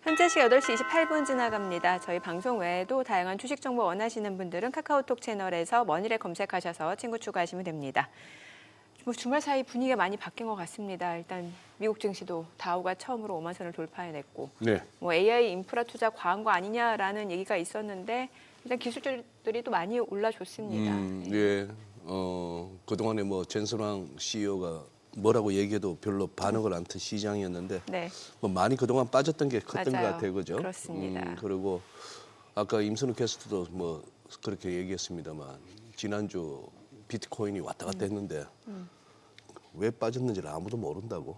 현재 시 8시 28분 지나갑니다. 저희 방송 외에도 다양한 주식 정보 원하시는 분들은 카카오톡 채널에서 머니를 검색하셔서 친구 추가하시면 됩니다. 뭐 주말 사이 분위기가 많이 바뀐 것 같습니다. 일단 미국 증시도 다우가 처음으로 5만 선을 돌파해냈고, 네. 뭐 AI 인프라 투자 과한 거 아니냐라는 얘기가 있었는데 일단 기술주들이 또 많이 올라줬습니다. 예. 그동안에 뭐 젠슨왕 CEO가 뭐라고 얘기해도 별로 반응을 안 튼 시장이었는데 네. 뭐 많이 그동안 빠졌던 게 컸던 맞아요. 것 같아요, 그죠? 그렇습니다. 그리고 아까 임선우 캐스터도 뭐 그렇게 얘기했습니다만 지난주 비트코인이 왔다 갔다 했는데 왜 빠졌는지를 아무도 모른다고.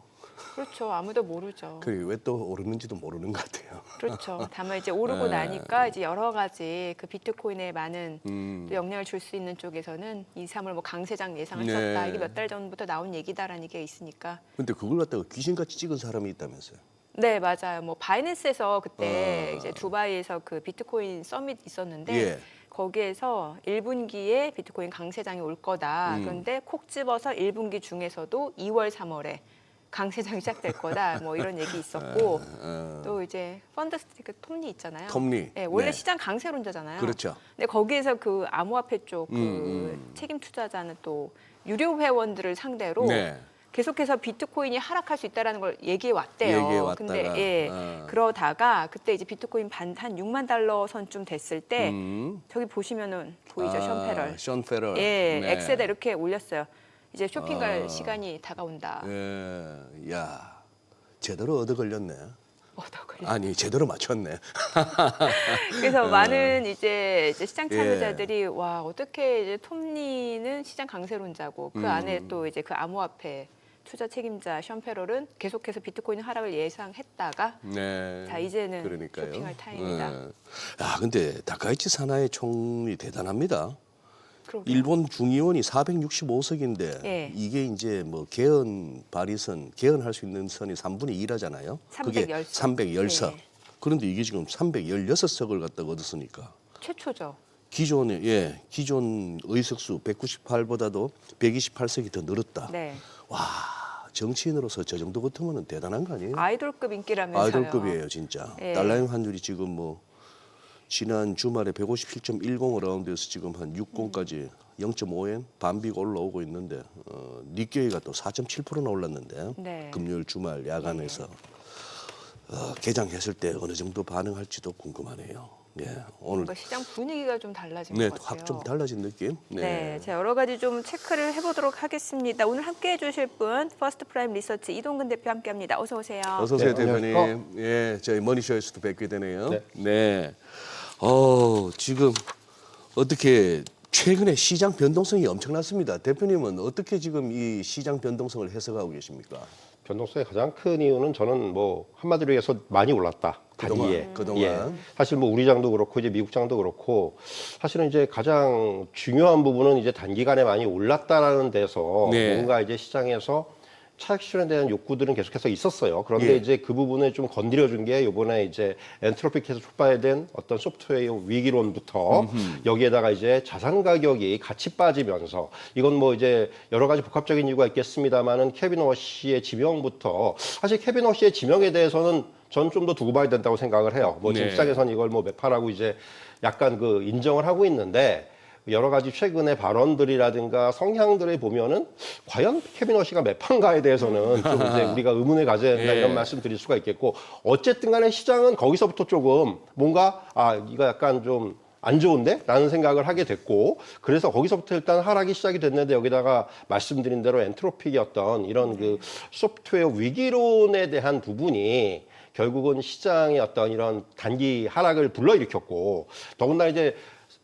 그렇죠. 아무도 모르죠. 그게 왜 또 오르는지도 모르는 것 같아요. 그렇죠. 다만 이제 오르고 네. 나니까 이제 여러 가지 그 비트코인에 많은 음. 또 영향을 줄 수 있는 쪽에서는 2, 3월 뭐 강세장 예상을 네. 했었다. 이게 몇 달 전부터 나온 얘기다라는 게 있으니까. 근데 그걸 갖다가 귀신같이 찍은 사람이 있다면서요. 네, 맞아요. 뭐 바이낸스에서 그때 아. 이제 두바이에서 그 비트코인 서밋 있었는데 예. 거기에서 1분기에 비트코인 강세장이 올 거다. 그런데 콕 집어서 1분기 중에서도 2월, 3월에 강세장이 시작될 거다. 뭐 이런 얘기 있었고 또 이제 펀드스트리트 톱니 있잖아요. 톱니. 네, 원래 네. 시장 강세론자잖아요. 그렇죠. 근데 거기에서 그 암호화폐 쪽 그 책임 투자자는 또 유료 회원들을 상대로 네. 계속해서 비트코인이 하락할 수 있다라는 걸 얘기해 왔대요. 얘기해 왔다가. 근데 예. 그러다가 그때 이제 비트코인 한 6만 달러 선쯤 됐을 때 저기 보시면은 보이죠? 션 페럴. 션 페럴. 예. 네. 엑스에다 이렇게 올렸어요. 이제 쇼핑 갈 시간이 다가온다. 예. 야, 제대로 얻어 걸렸네. 어떡해. 아니, 제대로 맞췄네. 그래서 많은 이제 시장 예. 참여자들이 와 어떻게 이제 톱니는 시장 강세론자고 그 안에 또 이제 그 암호화폐 투자 책임자 션 페럴은 계속해서 비트코인 하락을 예상했다가 네. 자 이제는 그러니까요. 쇼핑할 타임이다. 예. 야, 근데 다카이치 사나이 총리 대단합니다. 그러게요. 일본 중의원이 465석인데 예. 이게 이제 뭐 개헌 발의선, 개헌할 수 있는 선이 3분의 1하잖아요. 그게 310석. 310석. 네. 그런데 이게 지금 316석을 갖다가 얻었으니까 최초죠. 기존 의석수 198보다도 128석이 더 늘었다. 네. 와, 정치인으로서 저 정도 같으면 대단한 거 아니에요? 아이돌급 인기라면서요. 아이돌급이에요, 진짜. 예. 달러형 환율이 지금 뭐 지난 주말에 157.10 라운드에서 지금 한 60까지 0.5엔 반비가 올라오고 있는데 니케이가 또 4.7%나 올랐는데 네. 금요일 주말 야간에서 개장했을 때 어느 정도 반응할지도 궁금하네요. 예, 오늘 뭔가 시장 분위기가 좀 달라진 네, 것 같아요. 확 좀 달라진 느낌. 네, 자 여러 가지 좀 체크를 해보도록 하겠습니다. 오늘 함께해 주실 분 퍼스트 프라임 리서치 이동근 대표 함께합니다. 어서 오세요. 어서 오세요, 네, 대표님. 안녕하세요. 예, 저희 머니쇼에서도 뵙게 되네요. 네. 네. 지금 어떻게 최근에 시장 변동성이 엄청났습니다. 대표님은 어떻게 지금 이 시장 변동성을 해석하고 계십니까? 변동성의 가장 큰 이유는 저는 뭐 한마디로 해서 많이 올랐다. 단기에. 그동안. 사실 뭐 우리 장도 그렇고 이제 미국 장도 그렇고 사실은 이제 가장 중요한 부분은 이제 단기간에 많이 올랐다라는 데서 네. 뭔가 이제 시장에서 차익 실현에 대한 욕구들은 계속해서 있었어요. 그런데 예. 이제 그 부분을 좀 건드려 준 게 이번에 이제 엔트로피에서 촉발된 어떤 소프트웨어 위기론부터 여기에다가 이제 자산 가격이 같이 빠지면서 이건 뭐 이제 여러 가지 복합적인 이유가 있겠습니다만은 케빈 워시의 지명부터 사실 케빈 워시의 지명에 대해서는 전 좀 더 두고 봐야 된다고 생각을 해요. 뭐 지금 네. 시장에서는 이걸 뭐 매파라고 이제 약간 그 인정을 하고 있는데 여러 가지 최근의 발언들이라든가 성향들을 보면은 과연 케빈 워시가 매판가에 대해서는 좀 이제 우리가 의문을 가져야 된다 예. 이런 말씀 드릴 수가 있겠고 어쨌든 간에 시장은 거기서부터 조금 뭔가 이거 약간 좀 안 좋은데? 라는 생각을 하게 됐고 그래서 거기서부터 일단 하락이 시작이 됐는데 여기다가 말씀드린 대로 엔트로피의 어떤 이런 그 소프트웨어 위기론에 대한 부분이 결국은 시장의 어떤 이런 단기 하락을 불러일으켰고 더군다나 이제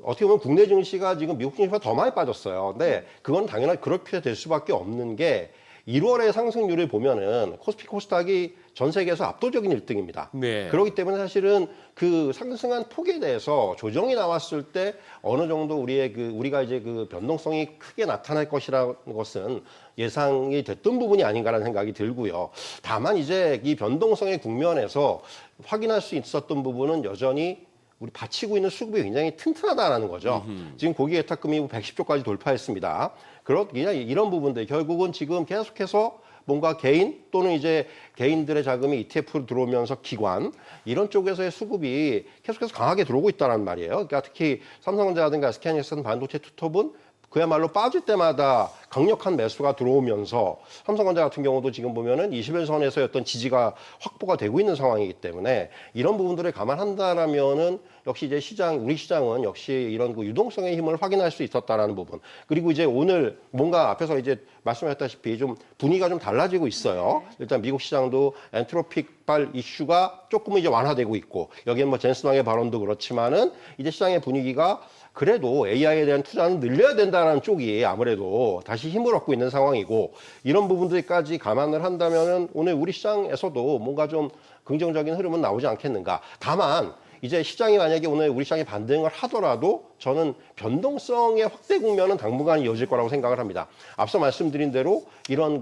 어떻게 보면 국내 증시가 지금 미국 증시보다 더 많이 빠졌어요. 근데 그건 당연히 그렇게 될 수밖에 없는 게 1월의 상승률을 보면은 코스피 코스닥이 전 세계에서 압도적인 1등입니다. 네. 그렇기 때문에 사실은 그 상승한 폭에 대해서 조정이 나왔을 때 어느 정도 우리가 이제 그 변동성이 크게 나타날 것이라는 것은 예상이 됐던 부분이 아닌가라는 생각이 들고요. 다만 이제 이 변동성의 국면에서 확인할 수 있었던 부분은 여전히 우리 받치고 있는 수급이 굉장히 튼튼하다라는 거죠. 지금 고객 예탁금이 110조까지 돌파했습니다. 그냥 이런 부분들 결국은 지금 계속해서 뭔가 개인 또는 이제 개인들의 자금이 ETF로 들어오면서 기관 이런 쪽에서의 수급이 계속해서 강하게 들어오고 있다는 말이에요. 그러니까 특히 삼성전자라든가 SK하이닉스는 반도체 투톱은 그야말로 빠질 때마다 강력한 매수가 들어오면서 삼성전자 같은 경우도 지금 보면은 20일선에서의 어떤 지지가 확보가 되고 있는 상황이기 때문에 이런 부분들을 감안한다라면은 역시 이제 우리 시장은 역시 이런 그 유동성의 힘을 확인할 수 있었다라는 부분. 그리고 이제 오늘 뭔가 앞에서 이제 말씀하셨다시피 좀 분위기가 좀 달라지고 있어요. 일단 미국 시장도 엔트로픽발 이슈가 조금은 이제 완화되고 있고 여기는 뭐 젠슨왕의 발언도 그렇지만은 이제 시장의 분위기가 그래도 AI에 대한 투자는 늘려야 된다는 쪽이 아무래도 다시 힘을 얻고 있는 상황이고 이런 부분들까지 감안을 한다면은 오늘 우리 시장에서도 뭔가 좀 긍정적인 흐름은 나오지 않겠는가. 다만 이제 시장이 만약에 오늘 우리 시장이 반등을 하더라도 저는 변동성의 확대 국면은 당분간 이어질 거라고 생각을 합니다. 앞서 말씀드린 대로 이런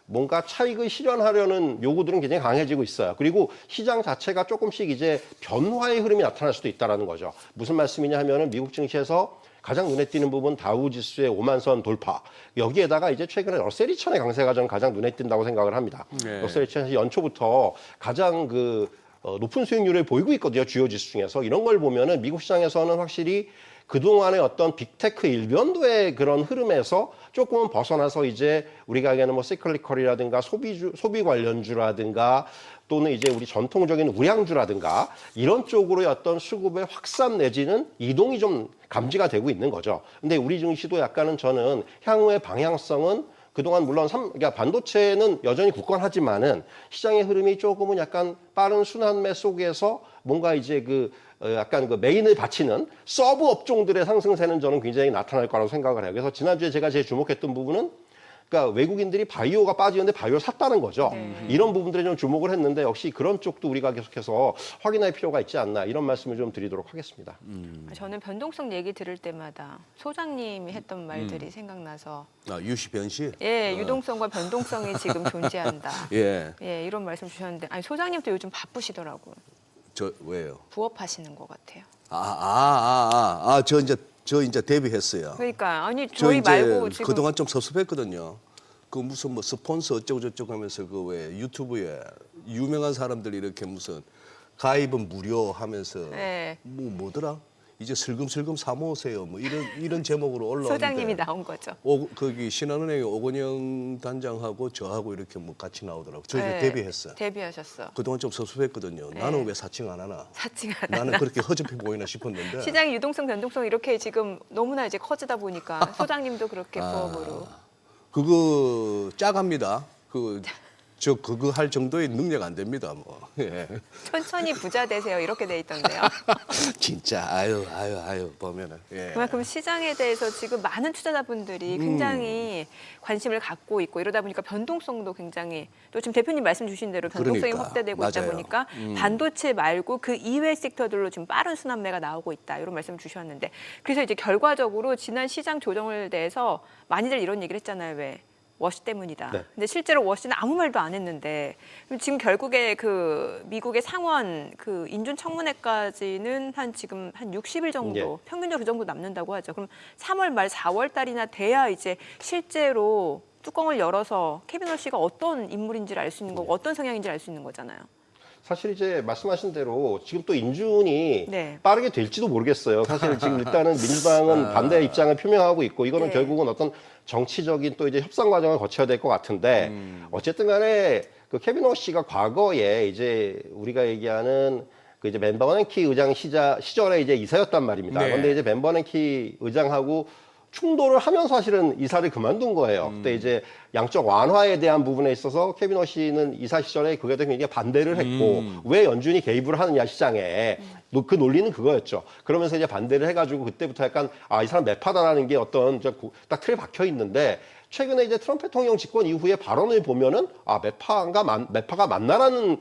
뭔가 차익을 실현하려는 요구들은 굉장히 강해지고 있어요. 그리고 시장 자체가 조금씩 이제 변화의 흐름이 나타날 수도 있다는 거죠. 무슨 말씀이냐 하면은 미국 증시에서 가장 눈에 띄는 부분 다우 지수의 5만 선 돌파. 여기에다가 이제 최근에 러셀 2000의 강세가 저는 가장 눈에 띈다고 생각을 합니다. 네. 러셀 2000이 연초부터 가장 높은 수익률을 보이고 있거든요. 주요 지수 중에서. 이런 걸 보면은 미국 시장에서는 확실히 그동안의 어떤 빅테크 일변도의 그런 흐름에서 조금은 벗어나서 이제 우리가 하기에는 뭐 시클리컬이라든가 소비 관련주라든가 또는 이제 우리 전통적인 우량주라든가 이런 쪽으로의 어떤 수급의 확산 내지는 이동이 좀 감지가 되고 있는 거죠. 근데 우리 증시도 약간은 저는 향후의 방향성은 그동안 물론 그러니까 반도체는 여전히 굳건하지만은 시장의 흐름이 조금은 약간 빠른 순환매 속에서 뭔가 이제 약간 메인을 바치는 서브 업종들의 상승세는 저는 굉장히 나타날 거라고 생각을 해요. 그래서 지난주에 제가 제일 주목했던 부분은 그러니까 외국인들이 바이오가 빠지는데 바이오를 샀다는 거죠. 이런 부분들에 좀 주목을 했는데 역시 그런 쪽도 우리가 계속해서 확인할 필요가 있지 않나 이런 말씀을 좀 드리도록 하겠습니다. 저는 변동성 얘기 들을 때마다 소장님이 했던 말들이 생각나서 유시 변시? 예, 유동성과 변동성이 지금 존재한다. 예. 예, 이런 말씀 주셨는데 아니 소장님도 요즘 바쁘시더라고요. 저 왜요? 부업하시는 것 같아요. 저 이제 데뷔했어요. 그러니까 아니 저 저희 이제 말고 지금 그동안 좀 섭섭했거든요. 무슨 뭐 스폰서 어쩌고 저쩌고 하면서 왜 유튜브에 유명한 사람들이 이렇게 무슨 가입은 무료 하면서 네. 뭐더라? 이제 슬금슬금 사모으세요. 뭐 이런 제목으로 올라오는데 소장님이 나온 거죠. 거기 신한은행의 오건영 단장하고 저하고 이렇게 뭐 같이 나오더라고. 저 이제 네, 데뷔했어요. 데뷔하셨어. 그동안 좀 섭섭했거든요. 나는 왜 사칭 안 하나? 사칭 안 나는 그렇게 허접해 보이나 싶었는데. 시장의 유동성, 변동성 이렇게 지금 너무나 이제 커지다 보니까 소장님도 그렇게 부업으로. 그거 짜갑니다. 그거 할 정도의 능력 안 됩니다. 뭐. 예. 천천히 부자 되세요 이렇게 돼 있던데요. 진짜 아유 보면은. 예. 그만큼 시장에 대해서 지금 많은 투자자분들이 굉장히 관심을 갖고 있고 이러다 보니까 변동성도 굉장히 또 지금 대표님 말씀 주신 대로 변동성이 그러니까, 확대되고 있다 맞아요. 보니까 반도체 말고 그 이외 섹터들로 지금 빠른 순환매가 나오고 있다 이런 말씀 주셨는데 그래서 이제 결과적으로 지난 시장 조정을 대해서 많이들 이런 얘기를 했잖아요. 왜? 워시 때문이다. 네. 근데 실제로 워시는 아무 말도 안 했는데 지금 결국에 미국의 상원 인준 청문회까지는 지금 한 60일 정도 예. 평균적으로 그 정도 남는다고 하죠. 그럼 3월 말 4월 달이나 돼야 이제 실제로 뚜껑을 열어서 케빈 워시가 어떤 인물인지를 알 수 있는 거고 어떤 성향인지를 알 수 있는 거잖아요. 사실 이제 말씀하신 대로 지금 또 인준이 네. 빠르게 될지도 모르겠어요. 사실 지금 일단은 민주당은 반대 입장을 표명하고 있고 이거는 네. 결국은 어떤 정치적인 또 이제 협상 과정을 거쳐야 될 것 같은데 어쨌든 간에 케빈 워시가 과거에 이제 우리가 얘기하는 이제 맨 버냉키 의장 시절에 이제 이사였단 말입니다. 네. 그런데 이제 맨 버냉키 의장하고 충돌을 하면서 사실은 이사를 그만둔 거예요. 그때 이제 양적 완화에 대한 부분에 있어서 케빈 워시는 이사 시절에 그게 되게 굉장히 반대를 했고 왜 연준이 개입을 하느냐 시장에 그 논리는 그거였죠. 그러면서 이제 반대를 해가지고 그때부터 약간 이 사람 매파다라는 게 어떤 딱 틀에 박혀 있는데 최근에 이제 트럼프 대통령 집권 이후에 발언을 보면은 매파가 맞나라는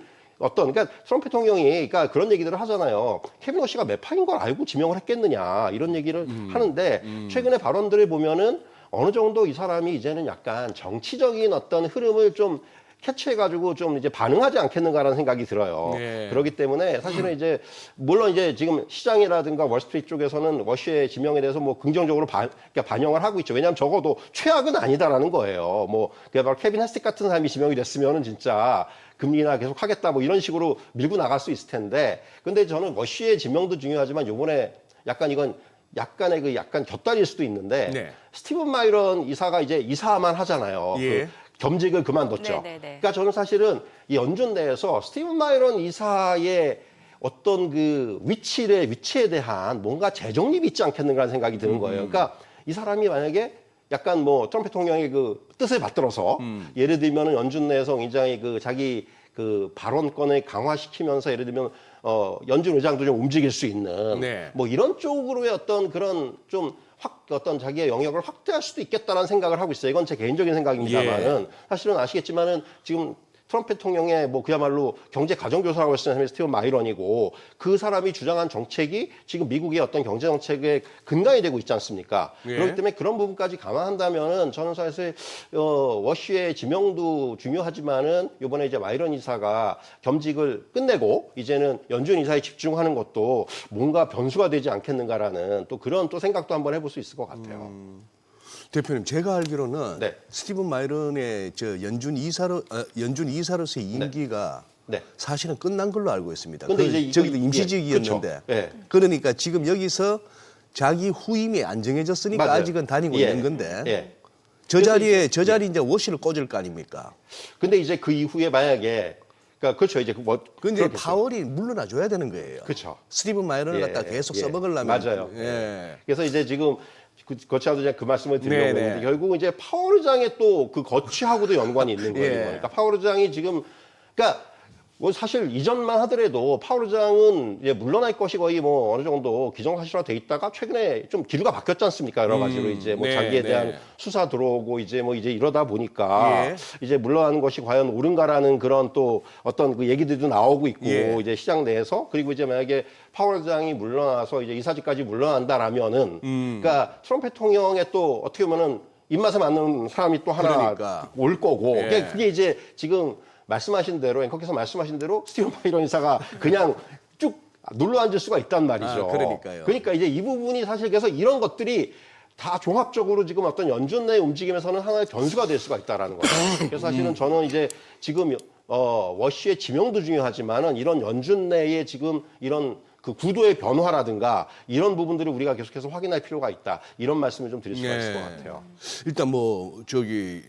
그러니까 트럼프 대통령이 그러니까 그런 얘기들을 하잖아요. 케빈 워시가 매파인 걸 알고 지명을 했겠느냐 이런 얘기를 하는데 최근의 발언들을 보면은 어느 정도 이 사람이 이제는 약간 정치적인 어떤 흐름을 좀 캐치해가지고 좀 이제 반응하지 않겠는가라는 생각이 들어요. 네. 그렇기 때문에 사실은 이제 물론 이제 지금 시장이라든가 월스트리트 쪽에서는 워시의 지명에 대해서 뭐 긍정적으로 그러니까 반영을 하고 있죠. 왜냐하면 적어도 최악은 아니다라는 거예요. 뭐 그게 바로 케빈 헤스틱 같은 사람이 지명이 됐으면은 진짜 금리나 계속 하겠다 뭐 이런 식으로 밀고 나갈 수 있을 텐데, 근데 저는 워시의 지명도 중요하지만 요번에 약간 이건 약간의 그 약간 곁다리일 수도 있는데 네. 스티븐 마이런 이사가 이제 이사만 하잖아요. 예. 그 겸직을 그만뒀죠. 네네네. 그러니까 저는 사실은 이 연준 내에서 스티븐 마이런 이사의 어떤 그 위치에 대한 뭔가 재정립이 있지 않겠는가 하는 생각이 드는 거예요. 그러니까 이 사람이 만약에 약간 뭐 트럼프 대통령의 그 뜻을 받들어서 예를 들면은 연준 내에서 굉장히 그 자기 그 발언권을 강화시키면서 예를 들면 연준 의장도 좀 움직일 수 있는 네. 뭐 이런 쪽으로의 어떤 그런 좀 어떤 자기의 영역을 확대할 수도 있겠다라는 생각을 하고 있어요. 이건 제 개인적인 생각입니다만은 사실은 아시겠지만은 지금 트럼프 대통령의 뭐 그야말로 경제 가정교사라고 했을 때 스티븐 마이런이고, 그 사람이 주장한 정책이 지금 미국의 어떤 경제 정책의 근간이 되고 있지 않습니까? 예. 그렇기 때문에 그런 부분까지 감안한다면은 저는 사실 워시의 지명도 중요하지만은 이번에 이제 마이런 이사가 겸직을 끝내고 이제는 연준 이사에 집중하는 것도 뭔가 변수가 되지 않겠는가라는 또 그런 또 생각도 한번 해볼 수 있을 것 같아요. 대표님, 제가 알기로는 네. 스티븐 마이런의 저 연준 이사로서의 임기가 네. 사실은 끝난 걸로 알고 있습니다. 근데 이제 이거- 저기도 예, 임시직이었는데. 그렇죠. 예. 그러니까 지금 여기서 자기 후임이 안 정해졌으니까 맞아요. 아직은 다니고 예. 있는 건데. 예. 저 자리에 이제 워시를 꽂을 거 아닙니까? 근데 이제 그 이후에 만약에 그러니까 그렇죠. 이제 뭐 근데 그렇겠죠. 파월이 물러나 줘야 되는 거예요. 그렇죠. 스티븐 마이런을 예, 갖다 계속 예. 써먹으려면. 맞아요. 예. 그래서 이제 지금 거치하도 그 말씀을 드리려고 네네. 했는데 결국 이제 파월 의장의 또 그 거치하고도 연관이 있는 거예요. 예. 그러니까 파월 의장이 지금 그러니까 뭐 사실 이전만 하더라도 파월 의장은 이제 물러날 것이 거의 뭐 어느 정도 기정사실화 돼 있다가 최근에 좀 기류가 바뀌었지 않습니까? 여러 가지로 이제 뭐 네, 자기에 대한 네. 수사 들어오고 이제 이러다 보니까 예. 이제 물러나는 것이 과연 옳은가라는 그런 또 어떤 그 얘기들도 나오고 있고 예. 이제 시장 내에서, 그리고 이제 만약에 파월 의장이 물러나서 이제 이사직까지 물러난다라면은 그러니까 트럼프 대통령의 또 어떻게 보면은 입맛에 맞는 사람이 또 하나 그러니까. 올 거고 예. 그게 이제 지금 말씀하신 대로 앵커께서 말씀하신 대로 스티븐 마이런 이사가 그냥 쭉 눌러 앉을 수가 있단 말이죠. 아, 그러니까요. 그러니까 이제 이 부분이 사실 그래서 이런 것들이 다 종합적으로 지금 어떤 연준 내 움직임에서는 하나의 변수가 될 수가 있다라는 거죠. 그래서 사실은 저는 이제 지금 워시의 지명도 중요하지만은 이런 연준 내에 지금 이런 그 구도의 변화라든가 이런 부분들을 우리가 계속해서 확인할 필요가 있다. 이런 말씀을 좀 드릴 수가 있을 것 같아요. 일단 뭐 저기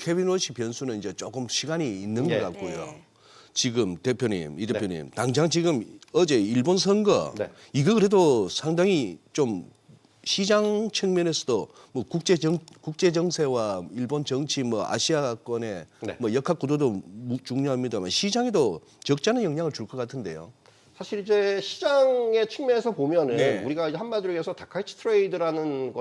케빈 워시 변수는 이제 조금 시간이 있는 예. 것 같고요. 네. 지금 이 대표님 당장 지금 어제 일본 선거 네. 이거 그래도 상당히 좀 시장 측면에서도 뭐 국제 정세와 일본 정치 뭐 아시아권의 네. 뭐 역학 구도도 중요합니다만 시장에도 적지 않은 영향을 줄 것 같은데요. 사실 이제 시장의 측면에서 보면은 네. 우리가 이제 한마디로 해서 다카이치 트레이드라는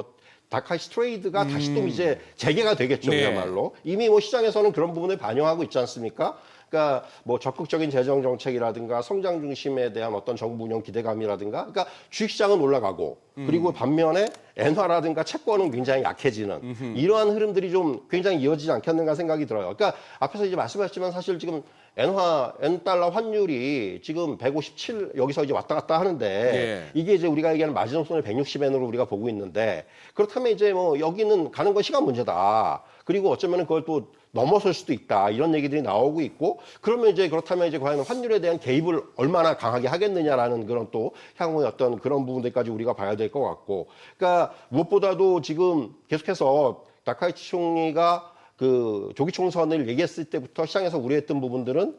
다카이치 트레이드가 다시 또 이제 재개가 되겠죠, 네. 그야말로. 이미 뭐 시장에서는 그런 부분을 반영하고 있지 않습니까? 그러니까 뭐 적극적인 재정 정책이라든가 성장 중심에 대한 어떤 정부 운영 기대감이라든가, 그러니까 주식 시장은 올라가고 그리고 반면에 엔화라든가 채권은 굉장히 약해지는 이러한 흐름들이 좀 굉장히 이어지지 않겠는가 생각이 들어요. 그러니까 앞에서 이제 말씀하셨지만 사실 지금 엔달러 환율이 지금 157 여기서 이제 왔다 갔다 하는데 네. 이게 이제 우리가 얘기하는 마지노선을 160엔으로 우리가 보고 있는데, 그렇다면 이제 뭐 여기는 가는 건 시간 문제다. 그리고 어쩌면 그걸 또 넘어설 수도 있다. 이런 얘기들이 나오고 있고, 그러면 이제 그렇다면 이제 과연 환율에 대한 개입을 얼마나 강하게 하겠느냐라는 그런 또 향후의 어떤 그런 부분들까지 우리가 봐야 될 것 같고, 그러니까 무엇보다도 지금 계속해서 다카이치 총리가 그 조기 총선을 얘기했을 때부터 시장에서 우려했던 부분들은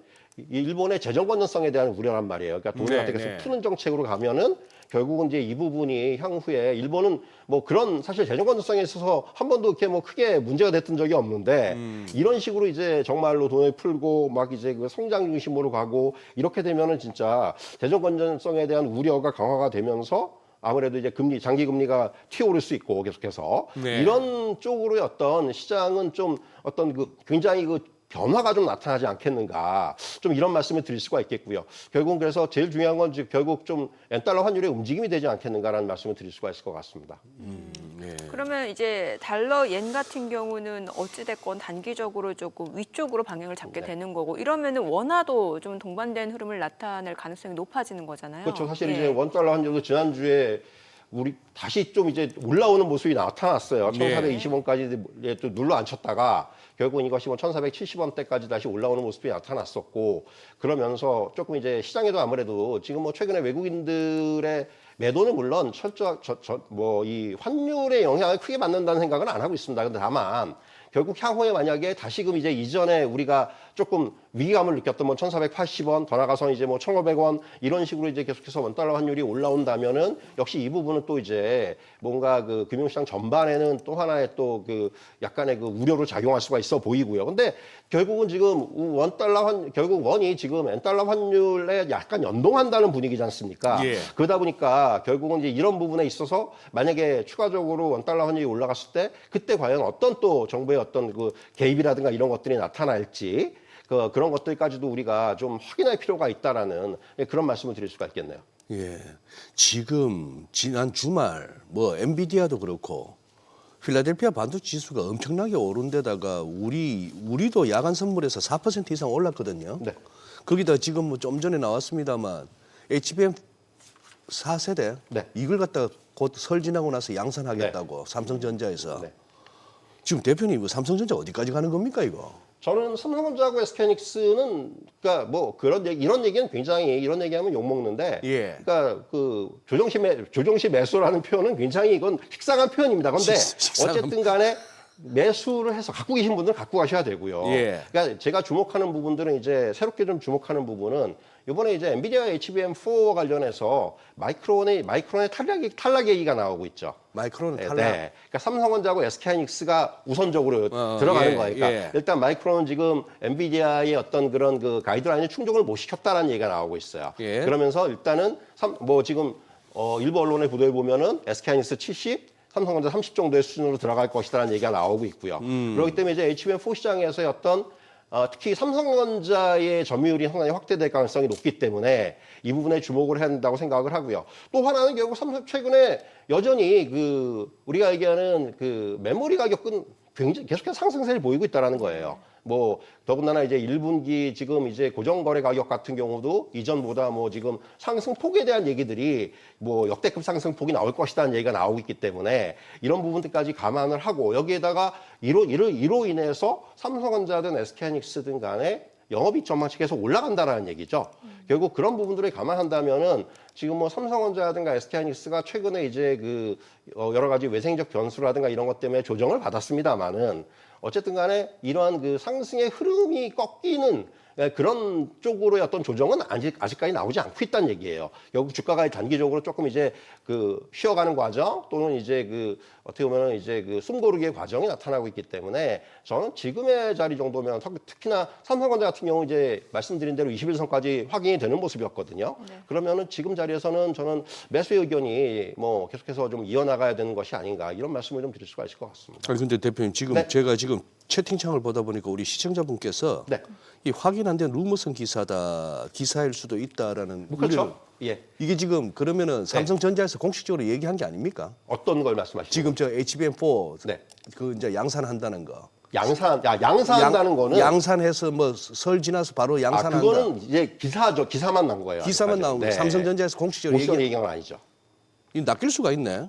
일본의 재정 건전성에 대한 우려란 말이에요. 그러니까 돈을 네, 어떻게 해서 네. 푸는 정책으로 가면은 결국은 이제 이 부분이 향후에 일본은 뭐 그런 사실 재정 건전성에 있어서 한 번도 이렇게 뭐 크게 문제가 됐던 적이 없는데 이런 식으로 이제 정말로 돈을 풀고 막 이제 그 성장 중심으로 가고 이렇게 되면은 진짜 재정 건전성에 대한 우려가 강화가 되면서 아무래도 이제 장기 금리가 튀어오를 수 있고 계속해서 네. 이런 쪽으로의 어떤 시장은 좀 어떤 그 굉장히 그 변화가 좀 나타나지 않겠는가, 좀 이런 말씀을 드릴 수가 있겠고요. 결국은 그래서 제일 중요한 건 결국 좀 엔달러 환율의 움직임이 되지 않겠는가라는 말씀을 드릴 수가 있을 것 같습니다. 네. 그러면 이제 달러 옌 같은 경우는 어찌됐건 단기적으로 조금 위쪽으로 방향을 잡게 네. 되는 거고 이러면은 원화도 좀 동반된 흐름을 나타낼 가능성이 높아지는 거잖아요. 그렇죠. 사실 예. 이제 원달러 환율도 지난주에 우리 다시 좀 이제 올라오는 모습이 나타났어요. 네. 1,420원까지 또 눌러 앉혔다가 결국 이것이 뭐 1,470원대까지 다시 올라오는 모습이 나타났었고 그러면서 조금 이제 시장에도 아무래도 지금 뭐 최근에 외국인들의 매도는 물론 이 환율의 영향을 크게 받는다는 생각은 안 하고 있습니다. 근데 다만 결국 향후에 만약에 다시금 이제 이전에 우리가 조금 위기감을 느꼈던 뭐 1,480원 더 나가서 이제 뭐 1,500원 이런 식으로 이제 계속해서 원달러 환율이 올라온다면은 역시 이 부분은 또 이제 뭔가 그 금융시장 전반에는 또 하나의 또 그 약간의 그 우려로 작용할 수가 있어 보이고요. 근데 결국은 지금 결국 원이 지금 엔달러 환율에 약간 연동한다는 분위기지 않습니까? 예. 그러다 보니까 결국은 이제 이런 부분에 있어서 만약에 추가적으로 원달러 환율이 올라갔을 때 그때 과연 어떤 또 정부의 어떤 그 개입이라든가 이런 것들이 나타날지 그런 것들까지도 우리가 좀 확인할 필요가 있다라는 그런 말씀을 드릴 수가 있겠네요. 예. 지금 지난 주말 뭐 엔비디아도 그렇고 필라델피아 반도체 지수가 엄청나게 오른 데다가 우리도 야간 선물에서 4% 이상 올랐거든요. 네. 거기다 지금 뭐 좀 전에 나왔습니다만 HBM 4세대 네. 이걸 갖다가 곧 설 지나고 나서 양산하겠다고 삼성전자에서 네. 지금 대표님 이거 삼성전자 어디까지 가는 겁니까 이거? 저는 삼성전자하고 SK하이닉스는 그러니까 뭐 이런 얘기는 굉장히 이런 얘기하면 욕 먹는데, 예. 그러니까 그 조정시 매수라는 표현은 굉장히 이건 식상한 표현입니다. 그런데 식상한 어쨌든간에 매수를 해서 갖고 계신 분들은 갖고 가셔야 되고요. 예. 그러니까 제가 주목하는 부분들은 이제 새롭게 좀 주목하는 부분은 이번에 이제 엔비디아 HBM4 관련해서 마이크론의 탈락 얘기가 나오고 있죠. 마이크론은 네, 탈락. 네. 그러니까 삼성전자하고 SK하이닉스가 우선적으로 들어가는 예, 거니까 예. 일단 마이크론은 지금 엔비디아의 어떤 그런 그 가이드라인에 충족을 못 시켰다라는 얘기가 나오고 있어요. 예. 그러면서 일단은 뭐 지금 일부 언론의 보도에 보면은 SK하이닉스 70, 삼성전자 30 정도의 수준으로 들어갈 것이다라는 얘기가 나오고 있고요. 그렇기 때문에 이제 HBM4 시장에서의 어떤 특히 삼성전자의 점유율이 상당히 확대될 가능성이 높기 때문에 이 부분에 주목을 해야 된다고 생각을 하고요. 또 하나는 결국 삼성 최근에 여전히 그 우리가 얘기하는 그 메모리 가격은 굉장히 계속해서 상승세를 보이고 있다는 거예요. 뭐 더군다나 이제 1분기 지금 이제 고정거래 가격 같은 경우도 이전보다 뭐 지금 상승폭에 대한 얘기들이 뭐 역대급 상승폭이 나올 것이라는 얘기가 나오고 있기 때문에 이런 부분들까지 감안을 하고 여기에다가 이로 인해서 삼성전자든 SK하이닉스든 간에 영업이익 전망치 계속 올라간다라는 얘기죠. 결국 그런 부분들을 감안한다면은 지금 뭐 삼성전자라든가 SK하이닉스가 최근에 이제 그 여러 가지 외생적 변수라든가 이런 것 때문에 조정을 받았습니다만은 어쨌든 간에 이러한 그 상승의 흐름이 꺾이는 그런 쪽으로의 어떤 조정은 아직까지 나오지 않고 있다는 얘기예요. 결국 주가가 단기적으로 조금 이제 그 쉬어가는 과정 또는 이제 그 어떻게 보면 이제 그 숨고르기의 과정이 나타나고 있기 때문에 저는 지금의 자리 정도면 특히나 삼성전자 같은 경우 이제 말씀드린 대로 21선까지 확인이 되는 모습이었거든요. 네. 그러면은 지금 자리에서는 저는 매수의 의견이 뭐 계속해서 좀 이어나가야 되는 것이 아닌가 이런 말씀을 좀 드릴 수가 있을 것 같습니다. 아니 근데 대표님 지금 네. 제가 지금 채팅창을 보다 보니까 우리 시청자분께서 네. 이 확인 안 된 루머성 기사일 수도 있다라는 그렇죠. 예. 이게 지금 그러면은 삼성전자에서 공식적으로 얘기한 게 아닙니까? 어떤 걸 말씀하시죠? 지금 저 HBM4 네. 그 이제 양산한다는 거. 양산한다는 거는 양산해서 뭐 설 지나서 바로 양산한다. 그거는 이제 기사죠. 기사만 난 거예요. 기사만 나온 거. 네. 삼성전자에서 공식적으로 공식적으로 얘기. 얘기한 건 아니죠. 이 낚일 수가 있네.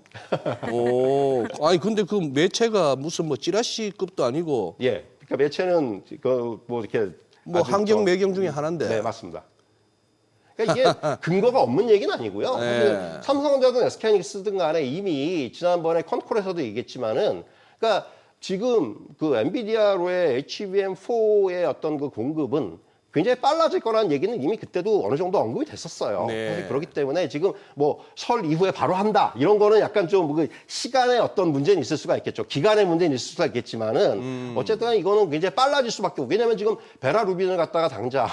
오, 아니 근데 그 매체가 무슨 뭐 찌라시급도 아니고 예. 그러니까 매체는 그 뭐 이렇게 뭐 아주 환경 매경 중에 하나인데. 네, 맞습니다. 그러니까 이게 근거가 없는 얘기는 아니고요. 네. 삼성전자든 SK하이닉스든 간에 이미 지난번에 컨콜에서도 얘기했지만은 그러니까 지금 그 엔비디아로의 HBM4의 어떤 그 공급은 굉장히 빨라질 거라는 얘기는 이미 그때도 어느 정도 언급이 됐었어요. 네. 사실 그렇기 때문에 지금 뭐 설 이후에 바로 한다 이런 거는 약간 좀 그 시간의 어떤 문제는 있을 수가 있겠죠. 기간의 문제는 있을 수가 있겠지만은 어쨌든 이거는 굉장히 빨라질 수밖에 없고 왜냐하면 지금 베라 루빈을 갖다가 당장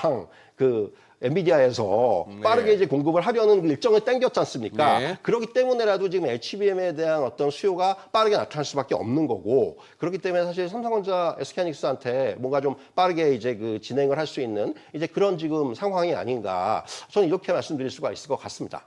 그 엔비디아에서 네. 빠르게 이제 공급을 하려는 그 일정을 당겼지 않습니까? 네. 그렇기 때문에라도 지금 HBM에 대한 어떤 수요가 빠르게 나타날 수밖에 없는 거고, 그렇기 때문에 사실 삼성전자, SK하이닉스한테 뭔가 좀 빠르게 이제 그 진행을 할 수 있는 이제 그런 지금 상황이 아닌가, 저는 이렇게 말씀드릴 수가 있을 것 같습니다.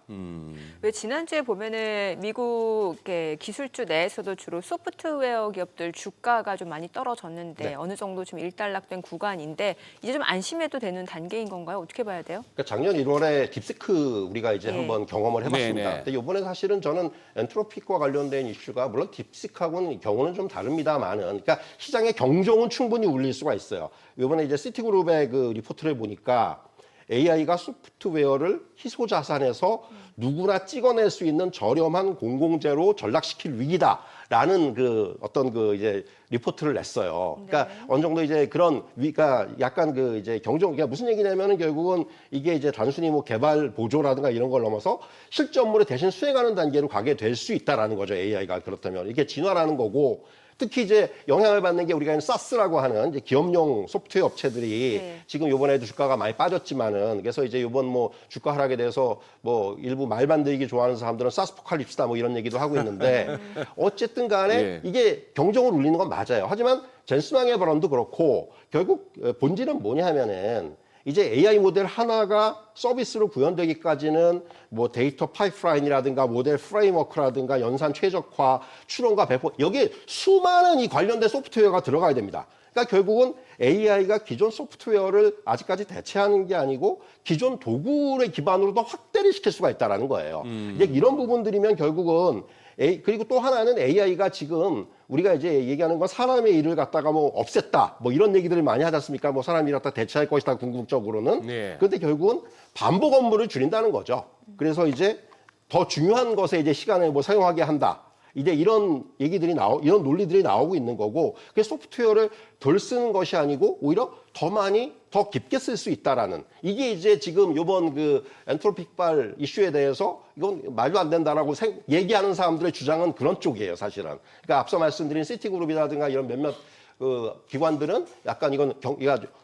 왜 지난주에 보면은 미국의 기술주 내에서도 주로 소프트웨어 기업들 주가가 좀 많이 떨어졌는데 네. 어느 정도 좀 일단락된 구간인데 이제 좀 안심해도 되는 단계인 건가요? 어떻게 봐야 돼요? 그러니까 작년 1월에 딥시크 우리가 이제 예. 한번 경험을 해봤습니다. 네네. 근데 이번에 사실은 저는 엔트로픽과 관련된 이슈가 물론 딥시크하고는 경우는 좀 다릅니다만은, 그러니까 시장의 경종은 충분히 울릴 수가 있어요. 이번에 이제 시티그룹의 그 리포트를 보니까 AI가 소프트웨어를 희소자산에서 누구나 찍어낼 수 있는 저렴한 공공재로 전락시킬 위기다라는 그 어떤 그 이제 리포트를 냈어요. 그러니까 어느 정도 이제 그런 위가 약간 그 이제 경종, 그러니까 무슨 얘기냐면은 결국은 이게 이제 단순히 뭐 개발 보조라든가 이런 걸 넘어서 실제 업무를 대신 수행하는 단계로 가게 될 수 있다라는 거죠. AI가 그렇다면 이게 진화라는 거고. 특히 이제 영향을 받는 게 우리가 사스라고 하는 이제 기업용 소프트웨어 업체들이 네. 지금 이번에도 주가가 많이 빠졌지만은, 그래서 이제 이번 뭐 주가 하락에 대해서 뭐 일부 말 만들기 좋아하는 사람들은 사스포칼립스다 뭐 이런 얘기도 하고 있는데 어쨌든 간에 예. 이게 경종을 울리는 건 맞아요. 하지만 젠슨왕의 발언도 그렇고 결국 본질은 뭐냐 하면은 이제 AI 모델 하나가 서비스로 구현되기까지는 뭐 데이터 파이프라인이라든가 모델 프레임워크라든가 연산 최적화, 추론과 배포, 여기에 수많은 이 관련된 소프트웨어가 들어가야 됩니다. 그러니까 결국은 AI가 기존 소프트웨어를 아직까지 대체하는 게 아니고 기존 도구를 기반으로 더 확대를 시킬 수가 있다는 거예요. 이제 이런 부분들이면 결국은 그리고 또 하나는 AI가 지금 우리가 이제 얘기하는 건 사람의 일을 갖다가 뭐 없앴다 뭐 이런 얘기들을 많이 하지 않습니까? 뭐 사람 일을 갖다 대체할 것이다 궁극적으로는. 네. 그런데 결국은 반복 업무를 줄인다는 거죠. 그래서 이제 더 중요한 것에 이제 시간을 뭐 사용하게 한다. 이제 이런 얘기들이 이런 논리들이 나오고 있는 거고, 그 소프트웨어를 덜 쓰는 것이 아니고 오히려 더 많이 더 깊게 쓸 수 있다라는, 이게 이제 지금 이번 그 엔트로픽발 이슈에 대해서 이건 말도 안 된다라고 얘기하는 사람들의 주장은 그런 쪽이에요, 사실은. 그러니까 앞서 말씀드린 시티그룹이라든가 이런 몇몇 그 기관들은 약간 이건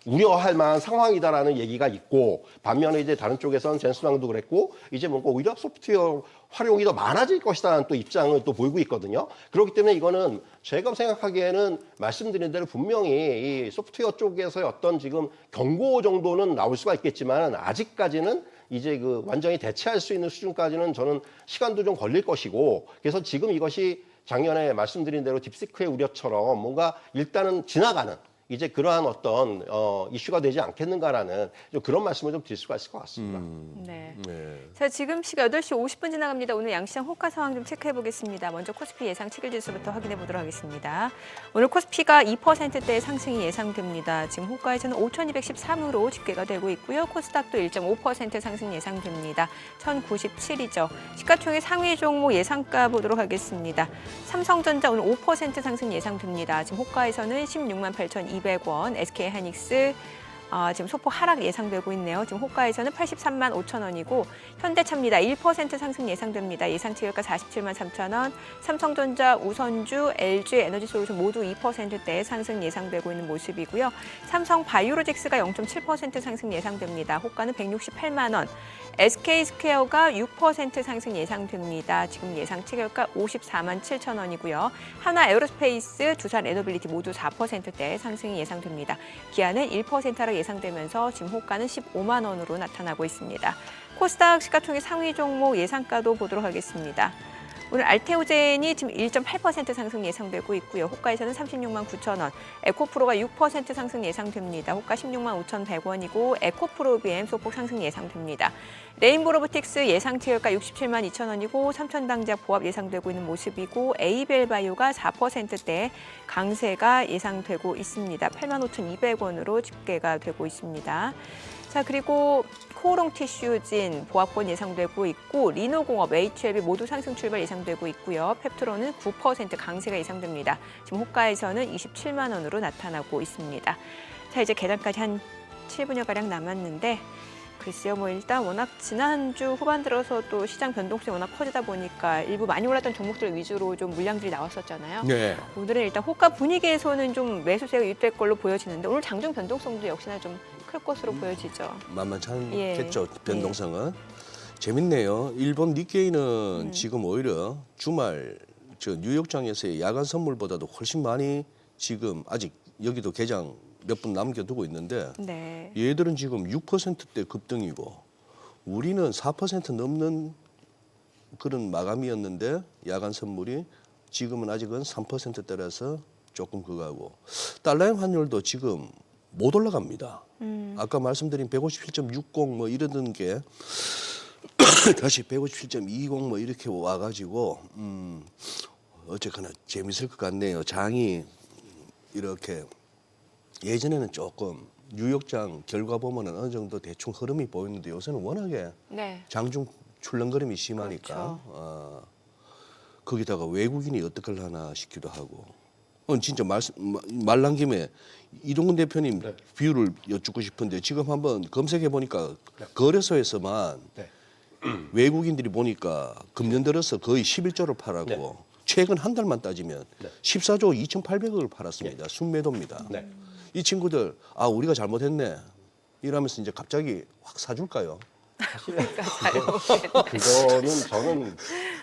우려할 만한 상황이다라는 얘기가 있고, 반면에 이제 다른 쪽에서는 젠슨왕도 그랬고 이제 뭔가 오히려 소프트웨어 활용이 더 많아질 것이다라는 또 입장을 또 보이고 있거든요. 그렇기 때문에 이거는 제가 생각하기에는 말씀드린 대로 분명히 이 소프트웨어 쪽에서의 어떤 지금 경고 정도는 나올 수가 있겠지만 아직까지는 이제 그 완전히 대체할 수 있는 수준까지는 저는 시간도 좀 걸릴 것이고, 그래서 지금 이것이 작년에 말씀드린 대로 딥시크의 우려처럼 뭔가 일단은 지나가는 이제 그러한 어떤 이슈가 되지 않겠는가라는 좀 그런 말씀을 좀 드릴 수가 있을 것 같습니다. 네. 네. 자, 지금 시각 8시 50분 지나갑니다. 오늘 양시장 호가 상황 좀 체크해 보겠습니다. 먼저 코스피 예상 7일 지수부터 확인해 보도록 하겠습니다. 오늘 코스피가 2%대의 상승이 예상됩니다. 지금 호가에서는 5,213으로 집계가 되고 있고요. 코스닥도 1.5% 상승 예상됩니다. 1,097이죠. 시가총액 상위 종목 예상가 보도록 하겠습니다. 삼성전자 오늘 5% 상승 예상됩니다. 지금 호가에서는 16만 8,200원, SK하이닉스 지금 소폭 하락 예상되고 있네요. 지금 호가에서는 83만 5천 원이고 현대차입니다. 1% 상승 예상됩니다. 예상 치유가 47만 3천 원. 삼성전자, 우선주, LG 에너지솔루션 모두 2%대 상승 예상되고 있는 모습이고요. 삼성 바이오로직스가 0.7% 상승 예상됩니다. 호가는 168만 원. SK스퀘어가 6% 상승 예상됩니다. 지금 예상 체결가 54만 7천 원이고요. 하나 에어로스페이스, 두산 에너빌리티 모두 4%대 상승이 예상됩니다. 기아는 1% 하락 예상되면서 지금 호가는 15만 원으로 나타나고 있습니다. 코스닥 시가총액 상위 종목 예상가도 보도록 하겠습니다. 오늘 알테오젠이 지금 1.8% 상승 예상되고 있고요. 호가에서는 36만 9천 원, 에코프로가 6% 상승 예상됩니다. 호가 16만 5,100원이고 에코프로비엠 소폭 상승 예상됩니다. 레인보로보틱스 예상 티열가 67만 2천 원이고 삼천당작 보합 예상되고 있는 모습이고 에이벨바이오가 4%대 강세가 예상되고 있습니다. 8만 5,200원으로 집계가 되고 있습니다. 자, 그리고 코오롱 티슈진 보합권 예상되고 있고 리노공업, HLB 모두 상승 출발 예상되고 있고요. 펩트론은 9% 강세가 예상됩니다. 지금 호가에서는 27만 원으로 나타나고 있습니다. 자, 이제 계단까지 한 7분여가량 남았는데 글쎄요, 뭐 일단 워낙 지난주 후반 들어서 또 시장 변동성이 워낙 커지다 보니까 일부 많이 올랐던 종목들 위주로 좀 물량들이 나왔었잖아요. 네. 오늘은 일단 호가 분위기에서는 좀 매수세가 유입될 걸로 보여지는데 오늘 장중 변동성도 역시나 좀 클 것으로 보여지죠. 만만찮겠죠. 변동성은. 재밌네요. 일본 니케이는 지금 오히려 주말 뉴욕장에서의 야간 선물보다도 훨씬 많이 지금 아직 여기도 개장 몇 분 남겨두고 있는데 네. 얘들은 지금 6%대 급등이고 우리는 4% 넘는 그런 마감이었는데 야간 선물이 지금은 아직은 3%대라서 조금 그거하고 달러형 환율도 지금 못 올라갑니다. 아까 말씀드린 157.60 뭐 이러던 게 다시 157.20 뭐 이렇게 와가지고 어쨌거나 재밌을 것 같네요. 장이 이렇게 예전에는 조금 뉴욕장 결과 보면은 어느 정도 대충 흐름이 보이는데 요새는 워낙에 네. 장중 출렁거림이 심하니까 그렇죠. 거기다가 외국인이 어떻게 하나 싶기도 하고 진짜 말 난 김에 이동근 대표님 네. 비율을 여쭙고 싶은데 지금 한번 검색해 보니까 거래소에서만 네. 외국인들이 보니까 금년 들어서 거의 11조를 팔았고 네. 최근 한 달만 따지면 네. 14조 2,800억을 팔았습니다. 순매도입니다. 네. 이 친구들 우리가 잘못했네 이러면서 이제 갑자기 확 사줄까요? 그거는 저는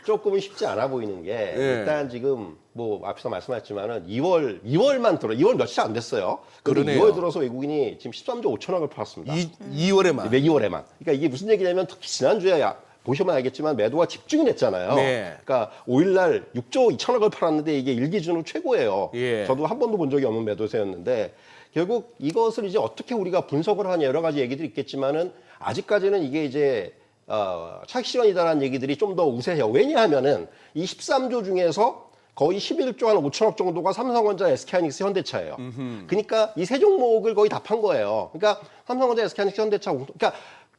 조금은 쉽지 않아 보이는 게 예. 일단 지금 뭐 앞서 말씀하셨지만은 2월 며칠 안 됐어요. 근데 그러네요. 2월 들어서 외국인이 지금 13조 5천억을 팔았습니다. 2월에만. 2월에만. 그러니까 이게 무슨 얘기냐면 특히 지난주에 보시면 알겠지만 매도가 집중이 됐잖아요. 네. 그러니까 5일날 6조 2천억을 팔았는데 이게 일기 기준으로 최고예요. 예. 저도 한 번도 본 적이 없는 매도세였는데 결국 이것을 이제 어떻게 우리가 분석을 하냐 여러 가지 얘기들이 있겠지만은 아직까지는 이게 이제 차익 실현이다라는 얘기들이 좀 더 우세해요. 왜냐하면은 이 13조 중에서 거의 11조 한 5천억 정도가 삼성전자, SK하이닉스, 현대차예요. 그러니까 이 세 종목을 거의 다 판 거예요. 그러니까 삼성전자, SK하이닉스, 현대차, 그러니까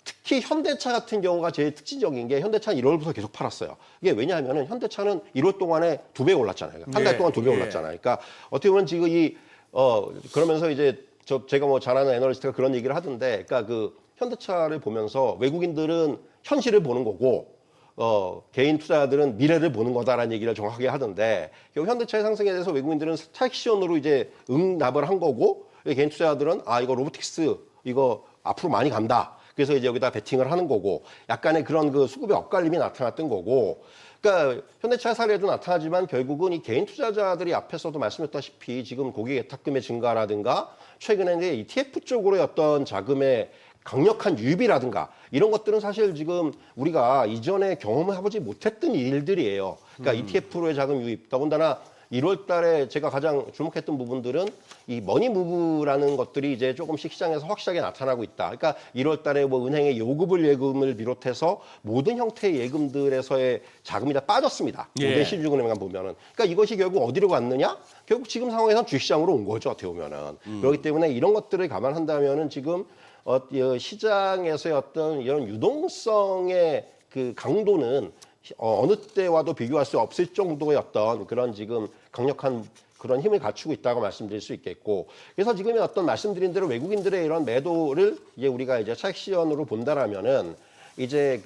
특히 현대차 같은 경우가 제일 특징적인 게 현대차는 1월부터 계속 팔았어요. 이게 왜냐하면은 현대차는 1월 동안에 2배 올랐잖아요. 한 달 동안 2배 올랐잖아요. 그러니까 어떻게 보면 지금 그러면서 이제 제가 뭐 잘 아는 애널리스트가 그런 얘기를 하던데, 그러니까 그 현대차를 보면서 외국인들은 현실을 보는 거고, 개인 투자자들은 미래를 보는 거다라는 얘기를 정확하게 하던데, 결국 현대차의 상승에 대해서 외국인들은 차익 실현으로 이제 응납을 한 거고, 개인 투자자들은 이거 로보틱스 이거 앞으로 많이 간다. 그래서 이제 여기다 베팅을 하는 거고, 약간의 그런 그 수급의 엇갈림이 나타났던 거고, 그러니까 현대차 사례도 나타나지만 결국은 이 개인 투자자들이 앞에서도 말씀했다시피 지금 고객 예탁금의 증가라든가 최근에 이제 ETF 쪽으로의 어떤 자금의 강력한 유입이라든가 이런 것들은 사실 지금 우리가 이전에 경험해보지 못했던 일들이에요. 그러니까 ETF로의 자금 유입, 더군다나 1월 달에 제가 가장 주목했던 부분들은 이 머니 무브라는 것들이 이제 조금씩 시장에서 확실하게 나타나고 있다. 그러니까 1월 달에 뭐 은행의 요구불 예금을 비롯해서 모든 형태의 예금들에서의 자금이 다 빠졌습니다. 예. 모든 시중은행만 보면은. 그러니까 이것이 결국 어디로 갔느냐? 결국 지금 상황에서는 주식시장으로 온 거죠. 어떻게 보면은. 그렇기 때문에 이런 것들을 감안한다면은 지금 시장에서의 어떤 이런 유동성의 그 강도는 어느 때와도 비교할 수 없을 정도의 어떤 그런 지금 강력한 그런 힘을 갖추고 있다고 말씀드릴 수 있겠고, 그래서 지금의 어떤 말씀드린 대로 외국인들의 이런 매도를 이제 우리가 이제 차익 실현으로 본다라면은 이제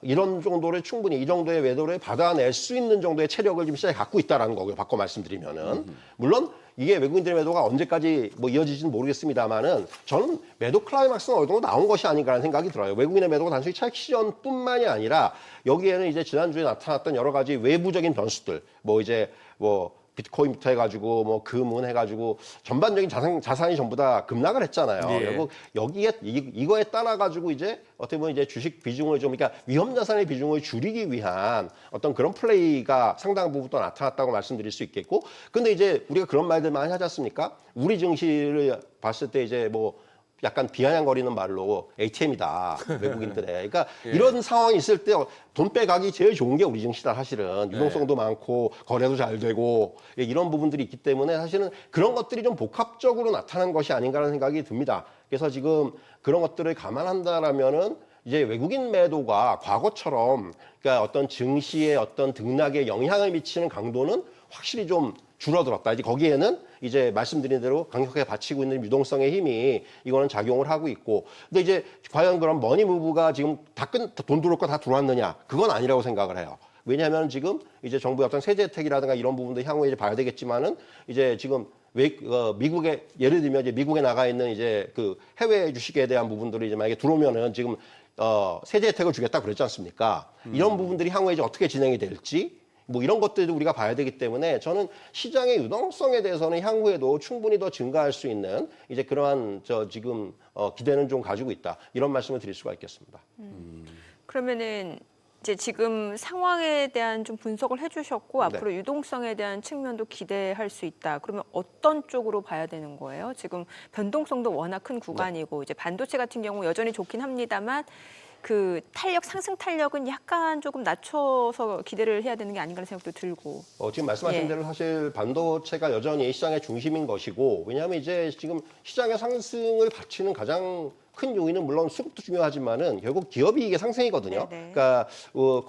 이런 정도를 충분히 이 정도의 매도를 받아낼 수 있는 정도의 체력을 지금 시장에 갖고 있다라는 거고요. 바꿔 말씀드리면은 물론 이게 외국인들의 매도가 언제까지 뭐 이어질지는 모르겠습니다만은 저는 매도 클라이막스는 어느 정도 나온 것이 아닌가라는 생각이 들어요. 외국인의 매도가 단순히 차익 실현뿐만이 아니라 여기에는 이제 지난주에 나타났던 여러 가지 외부적인 변수들, 뭐 이제 비트코인부터 해가지고 뭐 금은 해가지고 전반적인 자산이 전부 다 급락을 했잖아요. 예. 결국 여기에 이거에 따라 가지고 이제 어떻게 보면 이제 주식 비중을 좀 그러니까 위험 자산의 비중을 줄이기 위한 어떤 그런 플레이가 상당 부분 또 나타났다고 말씀드릴 수 있겠고, 근데 이제 우리가 그런 말들 많이 하지 않습니까? 우리 증시를 봤을 때 이제 뭐 약간 비아냥거리는 말로 ATM이다 외국인들의. 그러니까 이런 상황이 있을 때 돈 빼가기 제일 좋은 게 우리 증시다. 사실은 유동성도 많고 거래도 잘 되고 이런 부분들이 있기 때문에 사실은 그런 것들이 좀 복합적으로 나타난 것이 아닌가라는 생각이 듭니다. 그래서 지금 그런 것들을 감안한다라면은 이제 외국인 매도가 과거처럼 그러니까 어떤 증시의 어떤 등락에 영향을 미치는 강도는 확실히 좀 줄어들었다. 이제 거기에는 이제 말씀드린 대로 강력하게 받치고 있는 유동성의 힘이 이거는 작용을 하고 있고, 근데 이제 과연 그런 머니 무브가 지금 돈 들어올 거 다 들어왔느냐? 그건 아니라고 생각을 해요. 왜냐하면 지금 이제 정부의 어떤 세제 혜택이라든가 이런 부분도 향후에 이제 봐야 되겠지만은 이제 지금 미국에 예를 들면 이제 미국에 나가 있는 이제 그 해외 주식에 대한 부분들이 이제 만약에 들어오면은 지금 세제 혜택을 주겠다 그랬지 않습니까? 이런 부분들이 향후에 이제 어떻게 진행이 될지 뭐 이런 것들도 우리가 봐야 되기 때문에 저는 시장의 유동성에 대해서는 향후에도 충분히 더 증가할 수 있는 이제 그러한 지금 기대는 좀 가지고 있다. 이런 말씀을 드릴 수가 있겠습니다. 그러면은 이제 지금 상황에 대한 좀 분석을 해주셨고 앞으로 유동성에 대한 측면도 기대할 수 있다. 그러면 어떤 쪽으로 봐야 되는 거예요? 지금 변동성도 워낙 큰 구간이고 이제 반도체 같은 경우 여전히 좋긴 합니다만 그 상승 탄력은 약간 조금 낮춰서 기대를 해야 되는 게 아닌가 하는 생각도 들고. 지금 말씀하신 대로 사실 반도체가 여전히 시장의 중심인 것이고 왜냐하면 이제 지금 시장의 상승을 받치는 가장 큰 요인은 물론 수급도 중요하지만은 결국 기업이 이게 상승이거든요. 네네. 그러니까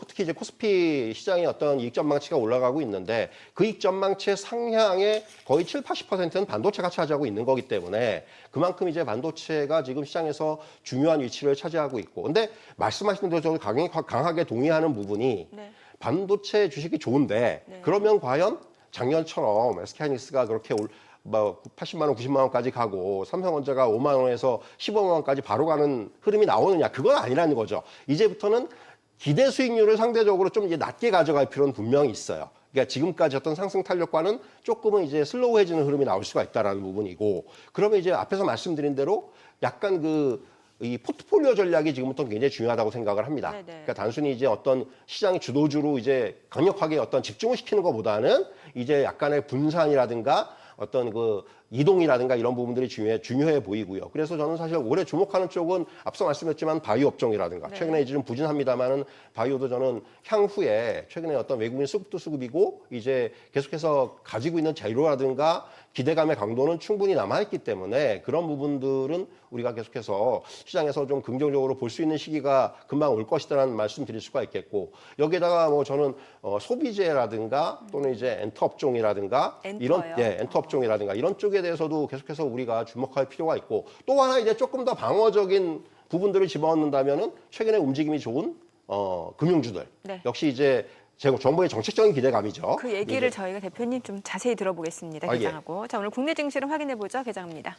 특히 이제 코스피 시장의 어떤 이익 전망치가 올라가고 있는데 그 이익 전망치의 상향의 거의 70~80%는 반도체가 차지하고 있는 거기 때문에 그만큼 이제 반도체가 지금 시장에서 중요한 위치를 차지하고 있고. 근데 말씀하신 대로 저도 강하게 동의하는 부분이 네. 반도체 주식이 좋은데 그러면 과연 작년처럼 SK하이닉스가 그렇게 80만 원, 90만 원까지 가고 삼성전자가 5만 원에서 15만 원까지 바로 가는 흐름이 나오느냐? 그건 아니라는 거죠. 이제부터는 기대 수익률을 상대적으로 좀 이제 낮게 가져갈 필요는 분명히 있어요. 그러니까 지금까지 어떤 상승 탄력과는 조금은 이제 슬로우해지는 흐름이 나올 수가 있다라는 부분이고, 그러면 이제 앞에서 말씀드린 대로 약간 이 포트폴리오 전략이 지금부터 굉장히 중요하다고 생각을 합니다. 네네. 그러니까 단순히 이제 어떤 시장의 주도주로 이제 강력하게 어떤 집중을 시키는 것보다는 이제 약간의 분산이라든가 어떤 그 이동이라든가 이런 부분들이 중요해 보이고요. 그래서 저는 사실 올해 주목하는 쪽은 앞서 말씀했지만 바이오 업종이라든가 최근에 이제 좀 부진합니다만은 바이오도 저는 향후에 최근에 어떤 외국인 수급도 수급이고 이제 계속해서 가지고 있는 재료라든가 기대감의 강도는 충분히 남아있기 때문에 그런 부분들은 우리가 계속해서 시장에서 좀 긍정적으로 볼 수 있는 시기가 금방 올 것이다라는 말씀 드릴 수가 있겠고, 여기에다가 뭐 저는 소비재라든가 또는 이제 엔터 업종이라든가 이런 엔터 업종이라든가 이런 쪽에 대해서도 계속해서 우리가 주목할 필요가 있고, 또 하나 이제 조금 더 방어적인 부분들을 집어넣는다면은 최근에 움직임이 좋은 금융주들 역시 이제 정부의 정책적인 기대감이죠. 그 얘기를 저희가 대표님 좀 자세히 들어보겠습니다. 개장하고. 자, 오늘 국내 증시를 확인해 보죠. 개장합니다.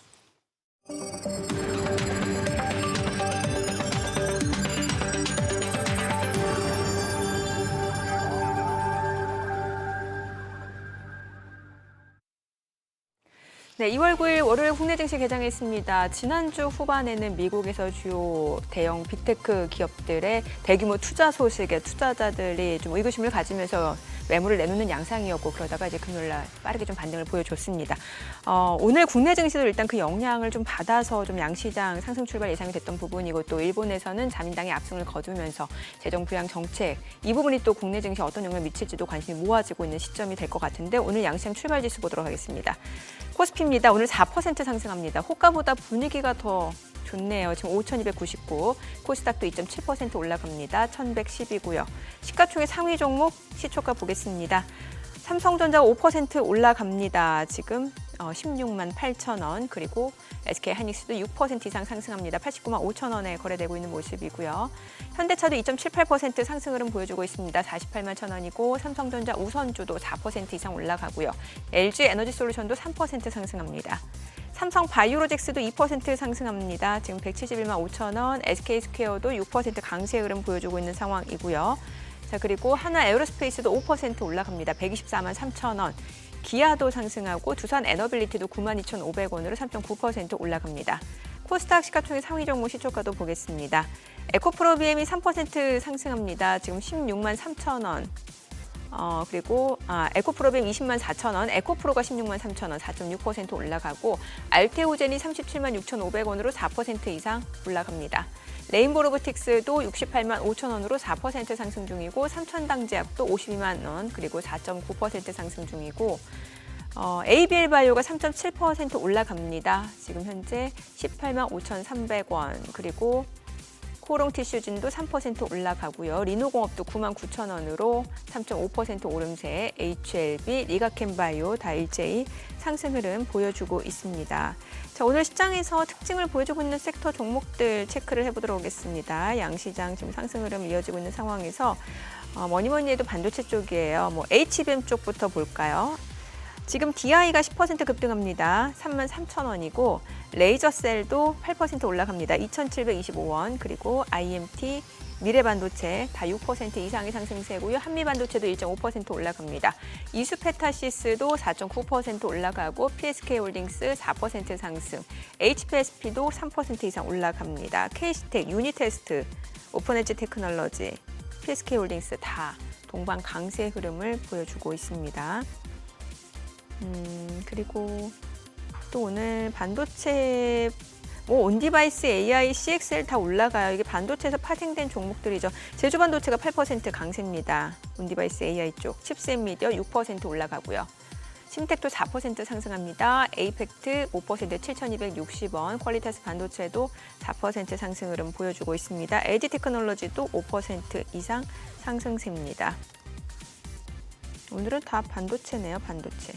네, 2월 9일 월요일 국내 증시 개장했습니다. 지난주 후반에는 미국에서 주요 대형 빅테크 기업들의 대규모 투자 소식에 투자자들이 좀 의구심을 가지면서 매물을 내놓는 양상이었고, 그러다가 이제 금요일날 빠르게 좀 반등을 보여줬습니다. 오늘 국내 증시도 일단 그 영향을 좀 받아서 좀 양시장 상승 출발 예상이 됐던 부분이고, 또 일본에서는 자민당의 압승을 거두면서 재정 부양 정책, 이 부분이 또 국내 증시에 어떤 영향을 미칠지도 관심이 모아지고 있는 시점이 될 것 같은데, 오늘 양시장 출발 지수 보도록 하겠습니다. 코스피입니다. 오늘 4% 상승합니다. 호가보다 분위기가 더 좋네요. 지금 5,299. 코스닥도 2.7% 올라갑니다. 1,110이고요. 시가총액 상위 종목 시초가 보겠습니다. 삼성전자가 5% 올라갑니다. 지금 16만 8천 원. 그리고 SK하이닉스도 6% 이상 상승합니다. 89만 5천 원에 거래되고 있는 모습이고요. 현대차도 2.78% 상승 흐름 보여주고 있습니다. 48만 천 원이고, 삼성전자 우선주도 4% 이상 올라가고요. LG 에너지솔루션도 3% 상승합니다. 삼성 바이오로직스도 2% 상승합니다. 지금 171만 5천 원, SK스퀘어도 6% 강세 흐름 보여주고 있는 상황이고요. 자, 그리고 하나 에어로스페이스도 5% 올라갑니다. 124만 3천 원. 기아도 상승하고 두산 에너빌리티도 92,500원으로 3.9% 올라갑니다. 코스닥 시가총액 상위 종목 시초가도 보겠습니다. 에코프로비엠이 3% 상승합니다. 지금 16만 3천 원. 그리고 에코프로비엠 20만 4천 원, 에코프로가 16만 3천 원, 4.6% 올라가고, 알테오젠이 37만 6,500원으로 4% 이상 올라갑니다. 레인보로보틱스도 68만 5천 원으로 4% 상승 중이고, 삼천당제약도 52만 원, 그리고 4.9% 상승 중이고, ABL바이오가 3.7% 올라갑니다. 지금 현재 18만 5,300원, 그리고 코롱티슈진도 3% 올라가고요. 리노공업도 9만 9천 원으로 3.5% 오름세, HLB, 리가캠바이오 다 일제히 상승 흐름 보여주고 있습니다. 자, 오늘 시장에서 특징을 보여주고 있는 섹터 종목들 체크를 해보도록 하겠습니다. 양시장 지금 상승 흐름 이어지고 있는 상황에서 뭐니 해도 반도체 쪽이에요. HBM 쪽부터 볼까요? 지금 DI가 10% 급등합니다. 33,000원이고 레이저셀도 8% 올라갑니다. 2,725원. 그리고 IMT, 미래반도체 다 6% 이상의 상승세고요. 한미반도체도 1.5% 올라갑니다. 이수페타시스도 4.9% 올라가고 PSK홀딩스 4% 상승, HPSP도 3% 이상 올라갑니다. K스텍, 유니테스트, 오픈엣지 테크놀로지, PSK홀딩스 다 동반 강세 흐름을 보여주고 있습니다. 그리고 또 오늘 반도체 온디바이스, AI, CXL 다 올라가요. 이게 반도체에서 파생된 종목들이죠. 제주반도체가 8% 강세입니다. 온디바이스 AI 쪽. 칩셋미디어 6% 올라가고요. 심텍도 4% 상승합니다. 에이펙트 5% 7,260원. 퀄리타스 반도체도 4% 상승 흐름 보여주고 있습니다. LG 테크놀로지도 5% 이상 상승세입니다. 오늘은 다 반도체네요. 반도체.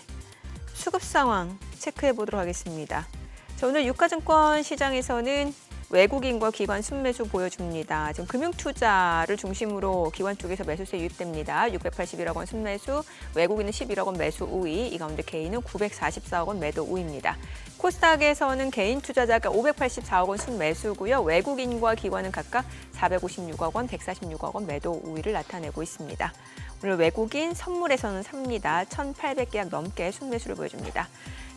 수급 상황 체크해 보도록 하겠습니다. 자, 오늘 유가증권 시장에서는 외국인과 기관 순매수 보여줍니다. 지금 금융투자를 중심으로 기관 쪽에서 매수세 유입됩니다. 681억 원 순매수, 외국인은 11억 원 매수 우위, 이 가운데 개인은 944억 원 매도 우위입니다. 코스닥에서는 개인 투자자가 584억 원 순매수고요. 외국인과 기관은 각각 456억 원, 146억 원 매도 우위를 나타내고 있습니다. 오늘 외국인 선물에서는 삽니다. 1,800계약 넘게 순매수를 보여줍니다.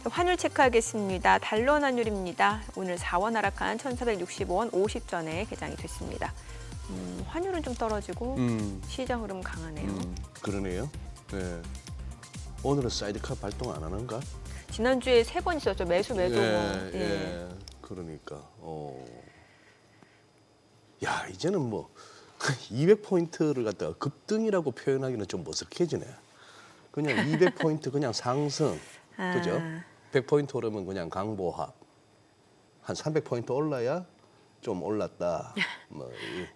환율 체크하겠습니다. 달러 환율입니다. 오늘 4원 하락한 1,465원 50전에 개장이 됐습니다. 환율은 좀 떨어지고 시장 흐름 강하네요. 그러네요. 네. 오늘은 사이드카 발동 안 하는가? 지난주에 3번 있었죠. 매수, 매도. 예. 그러니까. 야, 이제는 뭐 200포인트를 갖다가 급등이라고 표현하기는 좀 머쓱해지네. 그냥 200포인트 그냥 상승. 그죠? 100포인트 오르면 그냥 강보합. 한 300포인트 올라야 좀 올랐다. 뭐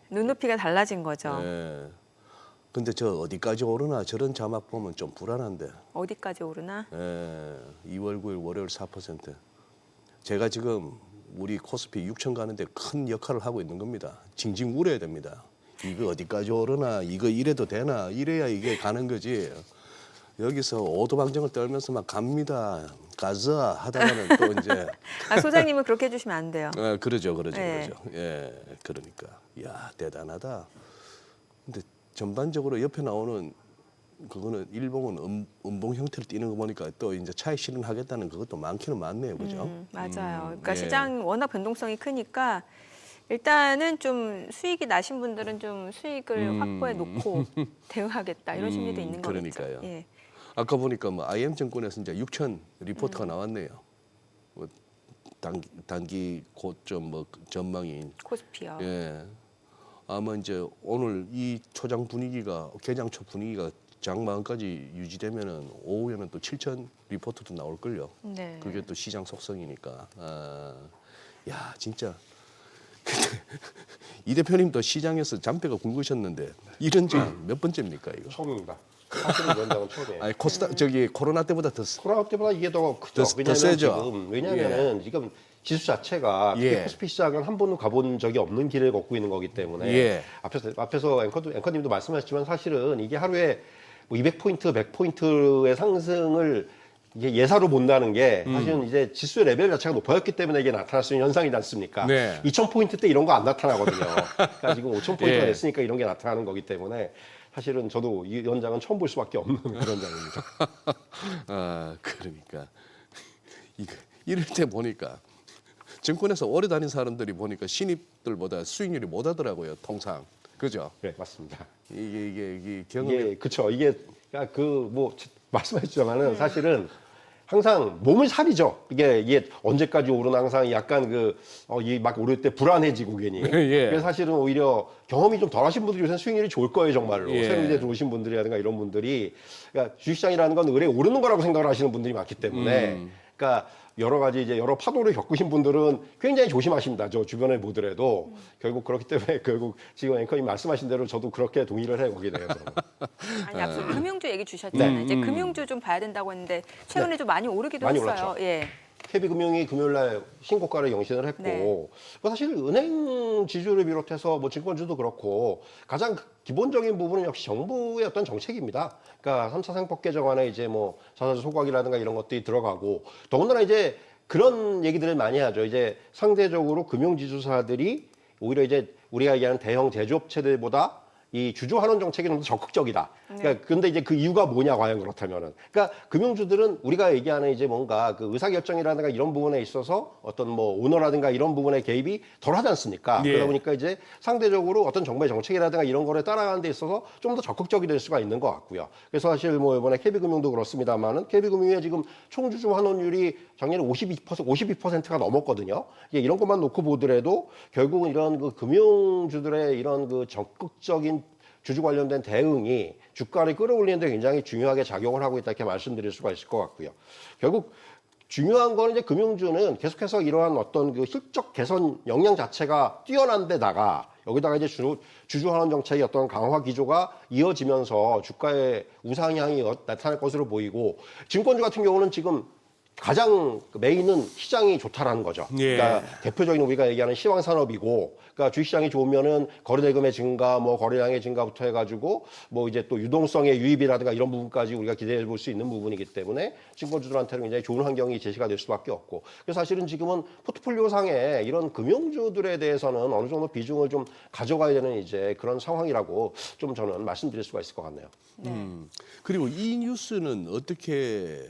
눈높이가 달라진 거죠. 예. 근데 저 어디까지 오르나 저런 자막 보면 좀 불안한데. 어디까지 오르나? 예. 2월 9일 월요일 4%. 제가 지금 우리 코스피 6천 가는데 큰 역할을 하고 있는 겁니다. 징징 울어야 됩니다. 이거 어디까지 오르나, 이거 이래도 되나, 이래야 이게 가는 거지. 여기서 오도방정을 떨면서 막 갑니다, 가자 하다가는 또 이제 소장님은 그렇게 해주시면 안 돼요. 그러죠. 네. 예, 그러니까 야 대단하다. 근데 전반적으로 옆에 나오는 그거는 일봉은 음봉 형태를 띠는 거 보니까 또 이제 차익 실현하겠다는 그것도 많기는 많네요, 그죠? 맞아요. 그러니까 예. 시장 워낙 변동성이 크니까 일단은 좀 수익이 나신 분들은 좀 수익을 확보해 놓고 대응하겠다 이런 심리도 있는 거겠죠. 그러니까요. 예. 아까 보니까 뭐 IM증권에서 이제 6천 리포트가 나왔네요. 뭐 단기 고점 뭐 전망이. 코스피요. 예. 아마 이제 오늘 이 초장 분위기가 개장 초 분위기가 장마감까지 유지되면은 오후에는 또 7천 리포트도 나올 걸요. 네. 그게 또 시장 속성이니까. 야 진짜. 이 대표님도 시장에서 잔뼈가 굵으셨는데 이런 장 몇 번째입니까 이거? 처음입니다. 사실은 위원장은 처음이에요. 아니 코스닥 저기 코로나 때보다 더 코로나 때보다 이게 더 크죠. 더 세죠? 왜냐하면 지금 지수 자체가 특히 예. 코스피 시장은 한 번도 가본 적이 없는 길을 걷고 있는 거기 때문에 예. 앞에서 앵커님도 말씀하셨지만 사실은 이게 하루에 뭐 200포인트, 100포인트의 상승을 이게 예사로 본다는 게 사실은 이제 지수의 레벨 자체가 높아졌기 때문에 이게 나타날 수 있는 현상이지 않습니까? 네. 2000포인트 때 이런 거 안 나타나거든요. 그러니까 지금 5000포인트가 예. 됐으니까 이런 게 나타나는 거기 때문에 사실은 저도 이 현장은 처음 볼 수밖에 없는 그런 장입니다. 그러니까 이거 이럴 때 보니까 증권에서 오래 다닌 사람들이 보니까 신입들보다 수익률이 못 하더라고요, 통상. 그죠? 네, 맞습니다. 이게 경험이 이게 그쵸. 이게 그 뭐 말씀하셨지만은 사실은 항상 몸을 사리죠. 이게 언제까지 오르나 항상 약간 막 오를 때 불안해지고 괜히. 예. 그래서 사실은 오히려 경험이 좀 덜하신 분들이 요새 수익률이 좋을 거예요, 정말로. 예. 새로 이제 들어오신 분들이라든가 이런 분들이 그러니까 주식시장이라는 건 의뢰 오르는 거라고 생각을 하시는 분들이 많기 때문에 그러니까 여러 가지 이제 여러 파도를 겪으신 분들은 굉장히 조심하십니다. 저 주변에 보더라도 결국 그렇기 때문에 결국 지금 앵커님 말씀하신 대로 저도 그렇게 동의를 해 거기에 대해서. 아니 앞서 금융주 얘기 주셨잖아요. 이제 금융주 좀 봐야 된다고 했는데 최근에 좀 많이 오르기도 많이 했어요. 올랐죠. 예. KB금융이 금요일날 신고가를 경신을 했고 네. 뭐 사실 은행 지주를 비롯해서 뭐 증권주도 그렇고 가장 기본적인 부분은 역시 정부의 어떤 정책입니다. 그러니까 3차 상법 개정안에 이제 뭐 자사주 소각이라든가 이런 것들이 들어가고 더군다나 이제 그런 얘기들을 많이 하죠. 이제 상대적으로 금융지주사들이 오히려 이제 우리가 얘기하는 대형 제조업체들보다 이 주주환원 정책이 좀 더 적극적이다. 그러니까 근데 이제 그 이유가 뭐냐 과연 그렇다면은. 그러니까 금융주들은 우리가 얘기하는 이제 뭔가 그 의사결정이라든가 이런 부분에 있어서 어떤 뭐 오너라든가 이런 부분의 개입이 덜하지 않습니까? 예. 그러다 보니까 이제 상대적으로 어떤 정부의 정책이라든가 이런 거를 따라가는 데 있어서 좀 더 적극적이 될 수가 있는 것 같고요. 그래서 사실 뭐 이번에 KB금융도 그렇습니다만은 KB금융의 지금 총주주 환원율이 작년에 52%가 넘었거든요. 이런 것만 놓고 보더라도 결국은 이런 그 금융주들의 이런 그 적극적인 주주 관련된 대응이 주가를 끌어올리는 데 굉장히 중요하게 작용을 하고 있다 이렇게 말씀드릴 수가 있을 것 같고요. 결국 중요한 거는 이제 금융주는 계속해서 이러한 어떤 그 실적 개선 역량 자체가 뛰어난 데다가 여기다가 이제 주주환원 정책의 어떤 강화 기조가 이어지면서 주가의 우상향이 나타날 것으로 보이고 증권주 같은 경우는 지금 가장 메인은 시장이 좋다라는 거죠. 예. 그러니까 대표적인 우리가 얘기하는 시황 산업이고, 그러니까 주식시장이 좋으면은 거래대금의 증가, 뭐 거래량의 증가부터 해가지고 뭐 이제 또 유동성의 유입이라든가 이런 부분까지 우리가 기대해 볼 수 있는 부분이기 때문에 증권주들한테는 굉장히 좋은 환경이 제시가 될 수밖에 없고, 그래서 사실은 지금은 포트폴리오 상에 이런 금융주들에 대해서는 어느 정도 비중을 좀 가져가야 되는 이제 그런 상황이라고 좀 저는 말씀드릴 수가 있을 것 같네요. 그리고 이 뉴스는 어떻게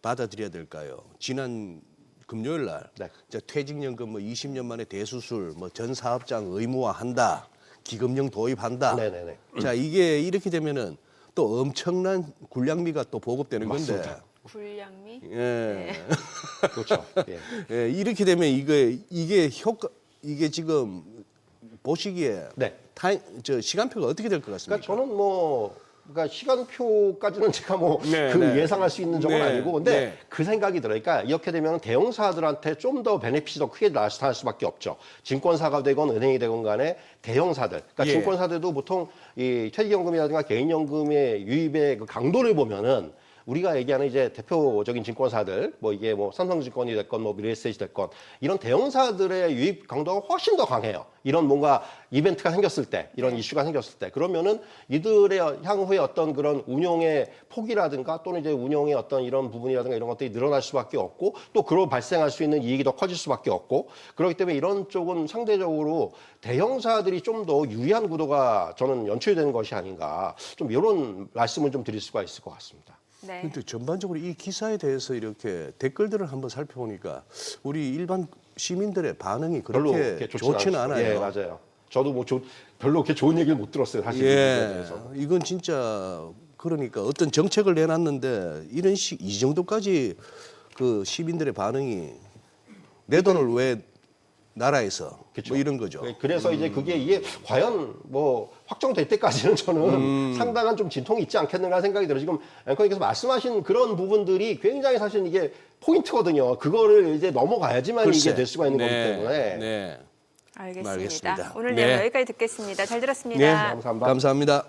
받아들여야 될까요? 지난 금요일 날 네. 이제 퇴직연금 뭐 20년 만에 대수술, 뭐 전 사업장 의무화한다, 기금령 도입한다. 네네네. 자, 이게 이렇게 되면은 또 엄청난 굴량미가 또 보급되는 건데. 맞습니다. 불량미? 예. 그렇죠. 예. 예, 이렇게 되면 이게 지금 보시기에 네. 시간표가 어떻게 될 것 같습니까? 그러니까 저는 그러니까 시간표까지는 제가 뭐 네, 그 네. 예상할 수 있는 적은 네, 아니고, 근데 네. 그 생각이 들어요. 그러니까 이렇게 되면 대형사들한테 좀 더 베네핏이 더 크게 나타날 수밖에 없죠. 증권사가 되건 은행이 되건 간에 대형사들. 그러니까 예. 증권사들도 보통 이 퇴직연금이라든가 개인연금의 유입의 그 강도를 보면은 우리가 얘기하는 이제 대표적인 증권사들, 뭐 이게 뭐 삼성증권이 됐건 뭐 미래에셋이 됐건 이런 대형사들의 유입 강도가 훨씬 더 강해요. 이런 뭔가 이벤트가 생겼을 때, 이런 이슈가 생겼을 때, 그러면은 이들의 향후에 어떤 그런 운용의 폭이라든가 또는 이제 운용의 어떤 이런 부분이라든가 이런 것들이 늘어날 수밖에 없고, 또 그로 발생할 수 있는 이익이 더 커질 수밖에 없고, 그렇기 때문에 이런 쪽은 상대적으로 대형사들이 좀 더 유리한 구도가 저는 연출되는 것이 아닌가, 좀 이런 말씀을 좀 드릴 수가 있을 것 같습니다. 네. 근데 전반적으로 이 기사에 대해서 이렇게 댓글들을 한번 살펴보니까 우리 일반 시민들의 반응이 별로 그렇게 이렇게 좋지는 않아요. 예, 맞아요. 저도 뭐 별로 그렇게 좋은 얘기를 못 들었어요, 사실. 이 부분에 대해서. 이건 진짜 그러니까 어떤 정책을 내놨는데 이 정도까지 그 시민들의 반응이 내 돈을 왜 나라에서 그쵸. 뭐 이런 거죠. 그래서 이제 이게 과연 뭐 확정될 때까지는 저는 상당한 좀 진통이 있지 않겠는가 생각이 들어요. 지금 앵커님께서 말씀하신 그런 부분들이 굉장히 사실 이게 포인트거든요. 그거를 이제 넘어가야지만 글쎄. 이게 될 수가 있는 거기 네, 때문에. 네. 알겠습니다. 알겠습니다. 오늘 네. 내용 여기까지 듣겠습니다. 잘 들었습니다. 네. 감사합니다. 감사합니다.